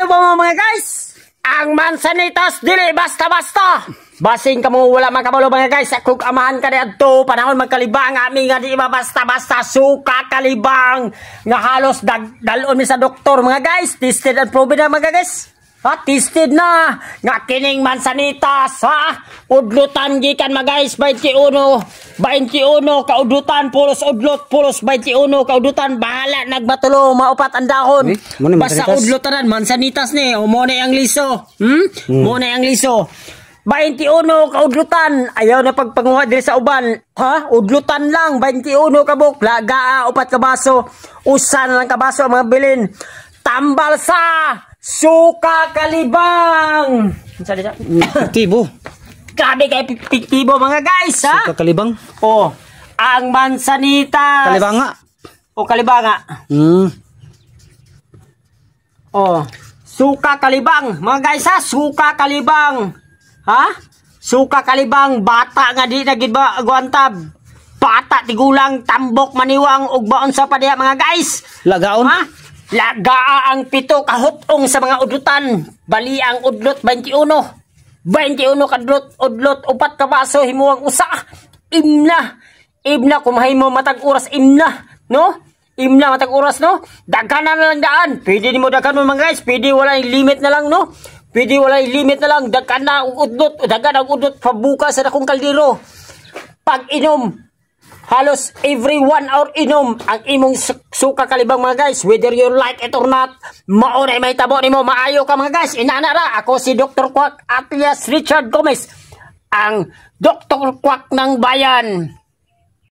mo mga guys, ang mansanitas dili basta-basta. Basing ka mo wala man kabalo mga guys, kung amahan ka niadto panahon magkalibang ami nga di ba basta-basta suka kalibang nga halos dalon mi sa doktor mga guys, tested and proven na mga guys. Ha, tested na nga kining mansanitas ha. Udlutan gikan mga guys 21 kaudutan pulos udlot pulos 21 kaudutan bahala nagbatulo maupat ang dahon. Basta udlotanan mansanitas ni mo na ang liso. Mo na ang liso. 21 kaudlutan ayaw na pagpanguha diri sa uban ha, udlutan lang 21 kabuk lagaa upat ka baso usa na lang ka baso ang mga bilin tambal sa suka kalibang. Unsa di Piktibo. Grabe kay piktibo mga guys ha. Suka kalibang. Oh, ang mansanitas. Kalibanga. O kalibanga. Oh, suka kalibang mga guys ha, suka kalibang. Ha? Suka kalibang bata nga di na gid ba aguantab. Bata tigulang tambok maniwang ug baon sa pa diha mga guys. Lagaon. Ha? Lagaa ang pito kahutong sa mga udlutan. Bali ang udlot 21. 21 kadlot udlot upat ka baso himuang usa. Imna kung mahimo matag oras imna, no? Imna matag oras no? Daghanan na lang daan. Pwede nimo daghan mo mga guys, pwede wala limit na lang no? Pwede wala limit na lang, daghan na udlot, daghan ang udlot pabuka sa dakong kaldero. Pag inom, halos every 1 hour inom ang imong suka kalibang mga guys, whether you like it or not. Mao na may tabo nimo, maayo ka mga guys. Inana ra ako si Dr. Quack alias Richard Gomez, ang Dr. Quack ng bayan.